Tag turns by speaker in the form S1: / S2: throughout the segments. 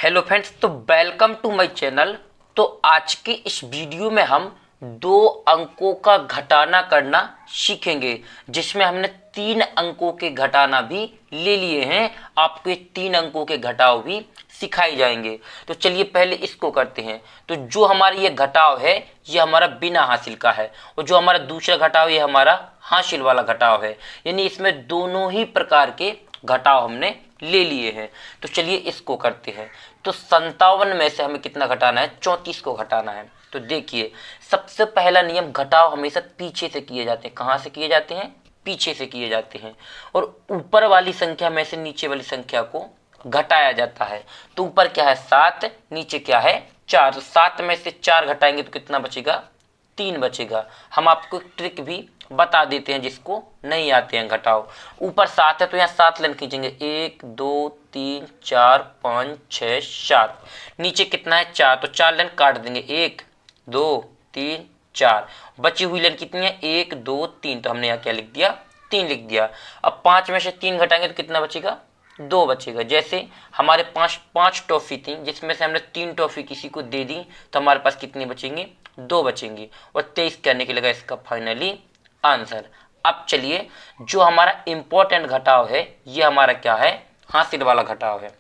S1: Hello friends, तो welcome to my channel. तो आज के इस वीडियो में हम 2 अंकों का घटाना करना सीखेंगे, जिसमें हमने 3 अंकों के घटाना भी ले लिए हैं। आपको ये 3 अंकों के घटाव भी सिखाए जाएंगे। तो चलिए पहले इसको करते हैं। तो जो हमारा ये घटाव है ये हमारा बिना हासिल का है, और जो हमारा दूसरा घटाव ये हमारा हासिल वाला घटाव है। यानी इसमें दोनों ही प्रकार के घटाव हमने ले लिए हैं। तो चलिए इसको करते हैं। तो 57 में से हमें कितना घटाना है? 34 को घटाना है। तो देखिए, सबसे पहला नियम, घटाव हमेशा पीछे से किए जाते हैं। कहाँ से किए जाते हैं? पीछे से किए जाते हैं। और ऊपर वाली संख्या में से नीचे वाली संख्या को घटाया जाता है। तो ऊपर क्या है? 7, नीचे क्या है? 4। तो 7 में से 4 घटाएंगे तो कितना बचेगा? 3 बचेगा। हम आपको एक ट्रिक भी बता देते हैं जिसको नहीं आते हैं घटाव। ऊपर 7 है तो यहाँ 7 लाइन खींचेंगे, 1 2 3 4 5 6 7। नीचे कितना है? 4, तो 4 लाइन काट देंगे, 1 2 3 4। बची हुई लाइन कितनी है? 1 2 3। तो हमने यहाँ क्या लिख दिया? 3 लिख दिया। अब 5 में से 3 घटाएंगे तो कितना बचेगा? 2 बचेगा। जैसे हमारे पांच टॉफी थी, जिसमें से हमने 3 टॉफी किसी को दे दी, तो हमारे पास कितनी बचेंगी? 2 बचेंगी। और 23 क्या निकलेगा इसका फाइनली आंसर। अब चलिए, जो हमारा इंपॉर्टेंट घटाव है ये हमारा क्या है? हासिल वाला घटाव है।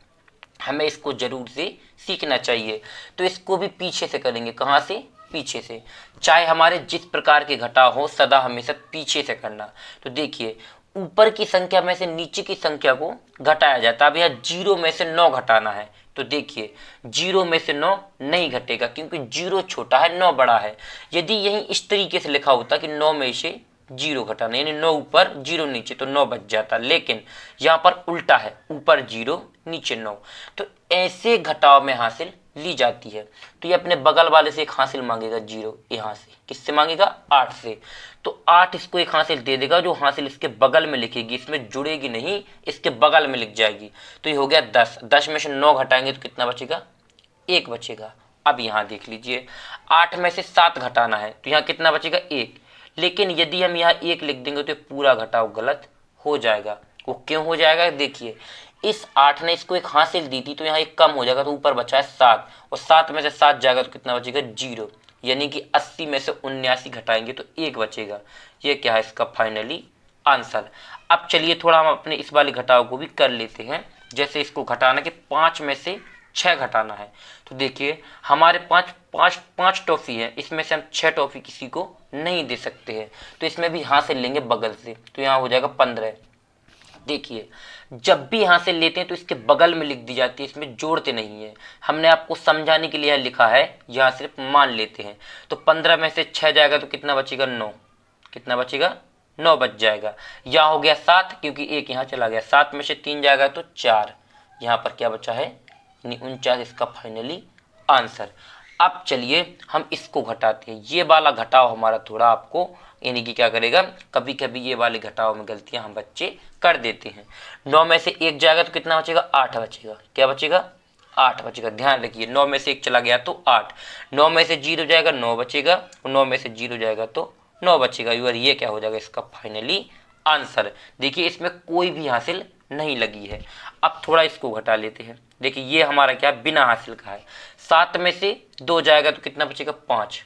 S1: हमें इसको जरूर से सीखना चाहिए। तो इसको भी पीछे से करेंगे। कहाँ से? पीछे से। चाहे हमारे जिस प्रकार के घटाव हो, सदा हमेशा पीछे से करना। तो देखिए, ऊपर की संख्या में से नीचे की संख्या को घटाया जाता है। अब यहाँ 0 में से 9 घटाना है। तो देखिए, 0 में से 9 नहीं घटेगा, क्योंकि 0 छोटा है, 9 बड़ा है। यदि यही इस तरीके से लिखा होता कि 9 में से 0 घटाना, यानी 9 ऊपर 0 नीचे, तो 9 बच जाता। लेकिन यहाँ पर उल्टा है, ऊपर 0 नीचे 9। तो ऐसे घटाव में हासिल ली जाती है। तो ये अपने बगल वाले से एक हासिल मांगेगा 0, यहाँ से किससे मांगेगा? 8 से। तो 8 इसको एक हासिल दे देगा, जो हासिल इसके बगल में लिखेगी, इसमें जुड़ेगी नहीं, इसके बगल में लिख जाएगी। तो ये हो गया 10। 10 में से 9 घटाएंगे तो कितना बचेगा? 1 बचेगा। अब यहाँ देख लीजिए, 8 में से 7 घटाना है, तो यहाँ कितना बचेगा? 1। लेकिन यदि हम यहाँ 1 लिख देंगे तो पूरा घटाव गलत हो जाएगा। वो क्यों हो जाएगा? देखिए, इस 8 ने इसको एक हासिल दी थी, तो यहाँ एक कम हो जाएगा, तो ऊपर बचा है 7, और 7 में से 7 जाएगा तो कितना बचेगा? 0। यानी कि 80 में से 79 घटाएंगे तो 1 बचेगा। ये क्या है इसका फाइनली आंसर। अब चलिए थोड़ा हम अपने इस वाले घटाव को भी कर लेते हैं। जैसे इसको घटाना कि 5 में से 6 घटाना है। तो देखिए, हमारे पाँच टॉफी है, इसमें से हम 6 टॉफी किसी को नहीं दे सकते हैं, तो इसमें भी हासिल लेंगे बगल से। तो यहाँ हो जाएगा 15। देखिए, जब भी यहाँ से लेते हैं तो इसके बगल में लिख दी जाती है, इसमें जोड़ते नहीं है। हमने आपको समझाने के लिए यहाँ लिखा है, यहाँ सिर्फ मान लेते हैं। तो 15 में से 6 जाएगा तो कितना बचेगा? 9। कितना बचेगा? 9 बच जाएगा। यहाँ हो गया 7, क्योंकि 1 यहाँ चला गया। 7 में से 3 जाएगा तो 4। यहाँ पर क्या बचा है? यानी 49 इसका फाइनली आंसर। अब चलिए हम इसको घटाते हैं। ये वाला घटाव हमारा थोड़ा आपको यानी कि क्या करेगा, कभी कभी ये वाले घटाव में गलतियां हम बच्चे कर देते हैं। 9 में से 1 जाएगा तो कितना बचेगा? 8 बचेगा। क्या बचेगा? 8 बचेगा। ध्यान रखिए, 9 में से 1 चला गया तो 8। 9 में से 0 जाएगा, 9 बचेगा। 9 में से 0 जाएगा तो 9 बचेगा। और ये क्या हो जाएगा इसका फाइनली आंसर। देखिए, इसमें कोई भी हासिल नहीं लगी है। अब थोड़ा इसको घटा लेते हैं। देखिए, ये हमारा क्या बिना हासिल का है। 7 में से 2 जाएगा तो कितना बचेगा? 5।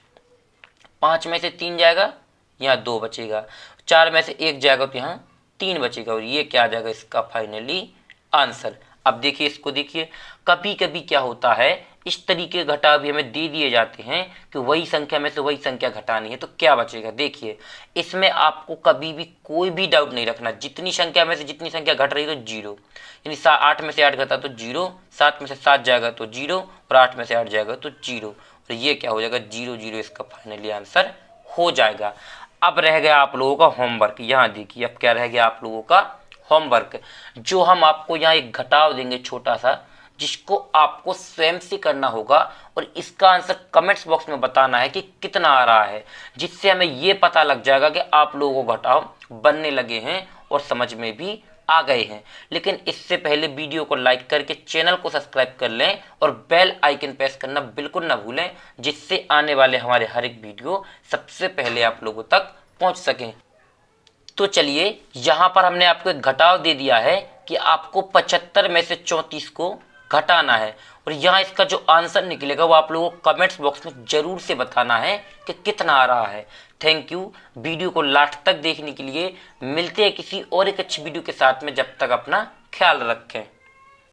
S1: 5 में से 3 जाएगा, यहाँ 2 बचेगा। 4 में से 1 जाएगा तो यहाँ 3 बचेगा। और ये क्या आ जाएगा इसका फाइनली आंसर। अब देखिए, इसको देखिए, कभी कभी क्या होता है, इस तरीके के घटाव भी हमें दे दिए जाते हैं कि वही संख्या में से वही संख्या घटानी है, तो क्या बचेगा? देखिए, इसमें आपको कभी भी कोई भी डाउट नहीं रखना। जितनी संख्या में से जितनी संख्या घट रही है तो 0, यानी 8 में से 8 घटा तो 0, 7 में से 7 जाएगा तो 0, और 8 में से 8 जाएगा तो 0। और ये क्या हो जाएगा? 0 0 इसका फाइनली आंसर हो जाएगा। अब रह गया आप लोगों का होमवर्क। यहाँ देखिए, अब क्या रह गया आप लोगों का होमवर्क, जो हम आपको यहाँ एक घटाव देंगे छोटा सा, जिसको आपको स्वयं से करना होगा, और इसका आंसर कमेंट्स बॉक्स में बताना है कि कितना आ रहा है, जिससे हमें ये पता लग जाएगा कि आप लोगों को घटाव बनने लगे हैं और समझ में भी आ गए हैं। लेकिन इससे पहले वीडियो को लाइक करके चैनल को सब्सक्राइब कर लें और बेल आइकन प्रेस करना बिल्कुल ना भूलें, जिससे आने वाले हमारे हर एक वीडियो सबसे पहले आप लोगों तक पहुंच सकें। तो चलिए, यहाँ पर हमने आपको एक घटाव दे दिया है कि आपको 75 में से 34 को घटाना है। और यहाँ इसका जो आंसर निकलेगा वो आप लोगों को कमेंट्स बॉक्स में जरूर से बताना है कि कितना आ रहा है। थैंक यू वीडियो को लास्ट तक देखने के लिए। मिलते हैं किसी और एक अच्छी वीडियो के साथ में, जब तक अपना ख्याल रखें।